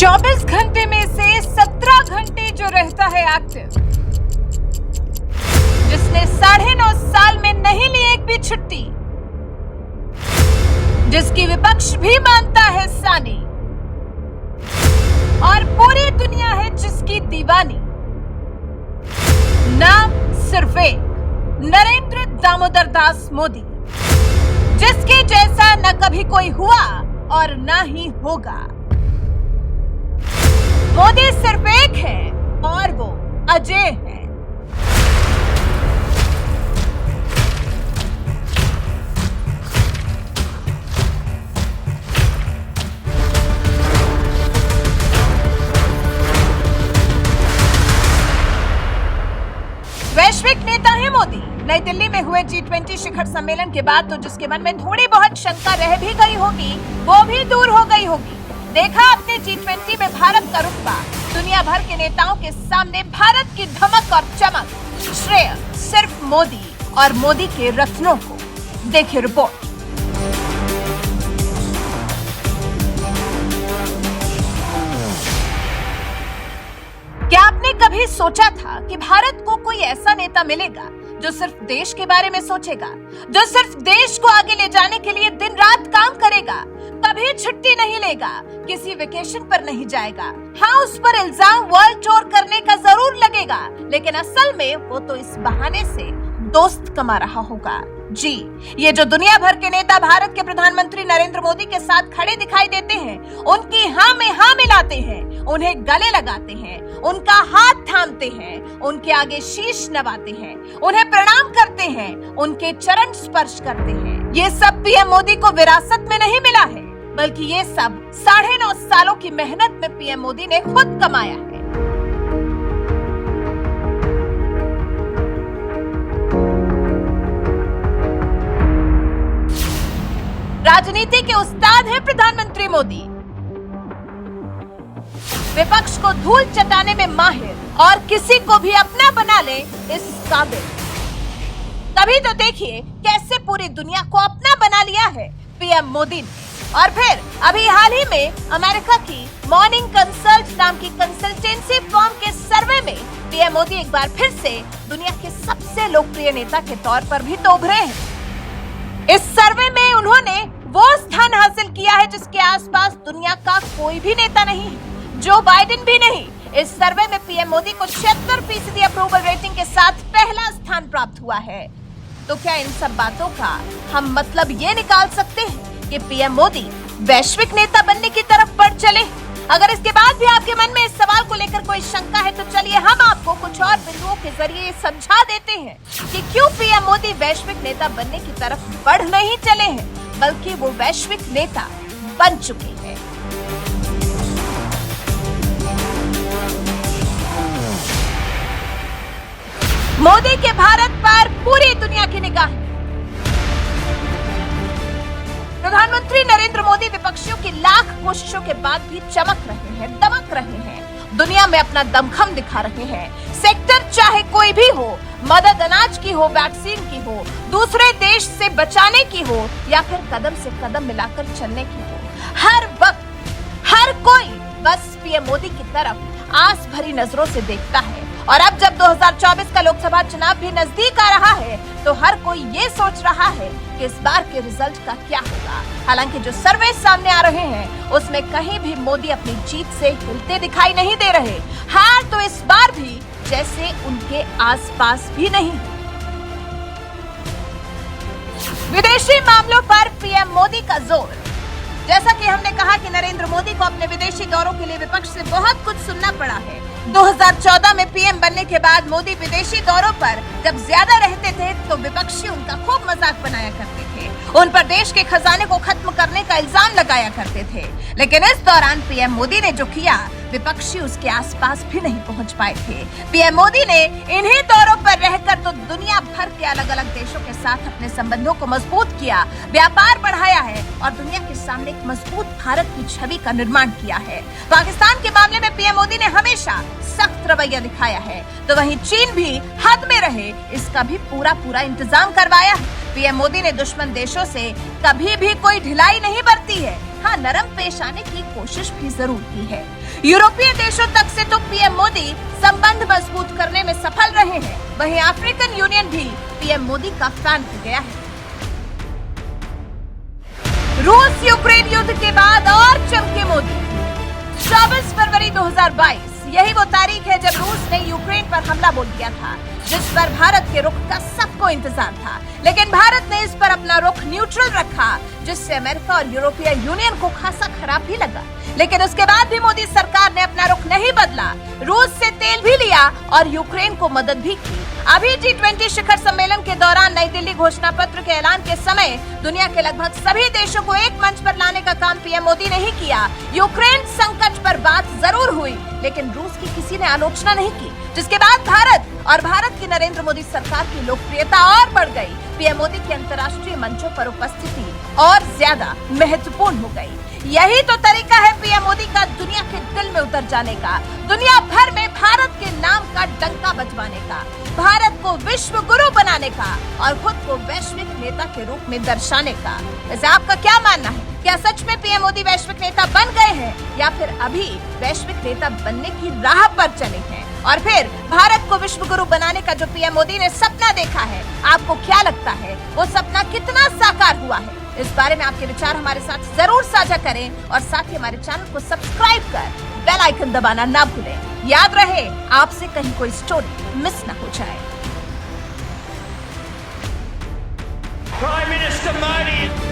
24 घंटे में से 17 घंटे जो रहता है एक्टिव, जिसने 9.5 साल में नहीं ली एक भी छुट्टी, जिसकी विपक्ष भी मानता है सानी और पूरी दुनिया है जिसकी दीवानी। नाम सिर्फ एक, नरेंद्र दामोदर दास मोदी, जिसके जैसा न कभी कोई हुआ और न ही होगा। मोदी सिर्फ एक है और वो अजय है। वैश्विक नेता है मोदी। नई दिल्ली में हुए G20 शिखर सम्मेलन के बाद तो जिसके मन में थोड़ी बहुत शंका रह भी गई होगी, वो भी दूर हो गई होगी। देखा आपने G20 में भारत का रुतबा, दुनिया भर के नेताओं के सामने भारत की धमक और चमक। श्रेय सिर्फ मोदी और मोदी के रत्नों को। देखिए रिपोर्ट। क्या आपने कभी सोचा था कि भारत को कोई ऐसा नेता मिलेगा जो सिर्फ देश के बारे में सोचेगा, जो सिर्फ देश को आगे ले जाने के लिए दिन रात काम करेगा, कभी छुट्टी नहीं लेगा, किसी वेकेशन पर नहीं जाएगा। हाँ, उस पर इल्जाम वर्ल्ड टूर करने का जरूर लगेगा, लेकिन असल में वो तो इस बहाने से दोस्त कमा रहा होगा। जी, ये जो दुनिया भर के नेता भारत के प्रधानमंत्री नरेंद्र मोदी के साथ खड़े दिखाई देते हैं, उनकी हाँ में हाँ मिलाते हैं, उन्हें गले लगाते हैं, उनका हाथ थामते हैं, उनके आगे शीश नवाते हैं, उन्हें प्रणाम करते हैं, उनके चरण स्पर्श करते हैं, ये सब पीएम मोदी को विरासत में नहीं मिला है, बल्कि ये सब 9.5 सालों की मेहनत में पीएम मोदी ने खुद कमाया है। राजनीति के उस्ताद हैं प्रधानमंत्री मोदी। विपक्ष को धूल चटाने में माहिर और किसी को भी अपना बना ले इस काबिल। तभी तो देखिए कैसे पूरी दुनिया को अपना बना लिया है पीएम मोदी ने। और फिर अभी हाल ही में अमेरिका की मॉर्निंग कंसल्ट नाम की कंसल्टेंसी फर्म के सर्वे में पीएम मोदी एक बार फिर से दुनिया के सबसे लोकप्रिय नेता के तौर पर भी तो उभरे हैं। इस सर्वे में उन्होंने वो स्थान हासिल किया है जिसके आसपास दुनिया का कोई भी नेता नहीं है, जो बाइडेन भी नहीं। इस सर्वे में पीएम मोदी को 76% अप्रूवल रेटिंग के साथ पहला स्थान प्राप्त हुआ है। तो क्या इन सब बातों का हम मतलब ये निकाल सकते हैं कि पीएम मोदी वैश्विक नेता बनने की तरफ बढ़ चले? अगर इसके बाद भी आपके मन में इस सवाल को लेकर कोई शंका है तो चलिए हम आपको कुछ और बिंदुओं के जरिए समझा देते हैं कि क्यों पीएम मोदी वैश्विक नेता बनने की तरफ बढ़ नहीं चले हैं, बल्कि वो वैश्विक नेता बन चुके हैं। मोदी के भारत पर पूरी दुनिया की निगाह। प्रधानमंत्री नरेंद्र मोदी विपक्षियों की लाख कोशिशों के बाद भी चमक रहे हैं, दमक रहे हैं, दुनिया में अपना दमखम दिखा रहे हैं। सेक्टर चाहे कोई भी हो, मदद अनाज की हो, वैक्सीन की हो, दूसरे देश से बचाने की हो या फिर कदम से कदम मिलाकर चलने की हो, हर वक्त हर कोई बस पीएम मोदी की तरफ आस भरी नजरों से देखता है। और अब जब 2024 का लोकसभा चुनाव भी नजदीक आ रहा है तो हर कोई ये सोच रहा है कि इस बार के रिजल्ट का क्या होगा। हालांकि जो सर्वे सामने आ रहे हैं उसमें कहीं भी मोदी अपनी जीत से हिलते दिखाई नहीं दे रहे। हार तो इस बार भी जैसे उनके आसपास भी नहीं। विदेशी मामलों पर पीएम मोदी का जोर। जैसा कि हमने कहा कि नरेंद्र मोदी को अपने विदेशी दौरों के लिए विपक्ष से बहुत कुछ सुनना पड़ा है। 2014 में पीएम बनने के बाद मोदी विदेशी दौरों पर जब ज्यादा रहते थे तो विपक्षी उनका खूब मजाक बनाया करते थे, उन पर देश के खजाने को खत्म करने का इल्जाम लगाया करते थे। लेकिन इस दौरान पीएम मोदी ने जो किया, विपक्षी उसके आसपास भी नहीं पहुंच पाए थे। पीएम मोदी ने इन्हीं दौरों पर रहकर तो दुनिया भर के अलग अलग देशों के साथ अपने संबंधों को मजबूत किया, व्यापार बढ़ाया है और दुनिया के सामने एक मजबूत भारत की छवि का निर्माण किया है। पाकिस्तान के मामले में पीएम मोदी ने हमेशा सख्त रवैया दिखाया है, तो वहीं चीन भी हद में रहे इसका भी पूरा इंतजाम करवाया है। पीएम मोदी ने दुश्मन देशों से कभी भी कोई ढिलाई नहीं बरती है। हाँ, नरम पेश आने की कोशिश भी जरूर की है। यूरोपीय देशों तक से तो पीएम मोदी संबंध मजबूत करने में सफल रहे हैं। वहीं अफ्रीकन यूनियन भी पीएम मोदी का फैन हो गया है। रूस यूक्रेन युद्ध के बाद और चमके मोदी। 24 फरवरी 2022 यही वो तारीख है जब रूस ने यूक्रेन पर हमला बोल दिया था, जिस पर भारत के रुख का सबको इंतजार था। लेकिन भारत ने इस पर अपना रुख न्यूट्रल रखा, जिससे अमेरिका और यूरोपीय यूनियन को खासा खराब भी लगा। लेकिन उसके बाद भी मोदी सरकार ने अपना रुख नहीं बदला, रूस से तेल भी लिया और यूक्रेन को मदद भी की। अभी G20 शिखर सम्मेलन के दौरान नई दिल्ली घोषणा पत्र के ऐलान के समय दुनिया के लगभग सभी देशों को एक मंच पर लाने का काम पीएम मोदी ने ही किया। यूक्रेन संकट पर बात जरूर हुई, लेकिन रूस की किसी ने आलोचना नहीं की, जिसके बाद भारत की नरेंद्र मोदी सरकार की लोकप्रियता और बढ़ गई। पीएम मोदी की अंतर्राष्ट्रीय मंचों पर उपस्थिति और ज्यादा महत्वपूर्ण हो गई। यही तो तरीका है पीएम मोदी का दुनिया के दिल में उतर जाने का, दुनिया भर में भारत के नाम का डंका बजवाने का, भारत को विश्व गुरु बनाने का और खुद को वैश्विक नेता के रूप में दर्शाने का। वैसे आपका क्या मानना है? क्या सच में पीएम मोदी वैश्विक नेता बन गए हैं या फिर अभी वैश्विक नेता बनने की राह पर चले हैं? और फिर भारत को विश्व गुरु बनाने का जो पीएम मोदी ने सपना देखा है, आपको क्या लगता है वो सपना कितना साकार हुआ है? इस बारे में आपके विचार हमारे साथ जरूर साझा करें और साथ ही हमारे चैनल को सब्सक्राइब कर बेल आइकन दबाना ना भूलें। याद रहे, आपसे कहीं कोई स्टोरी मिस ना हो जाए। Prime Minister Modi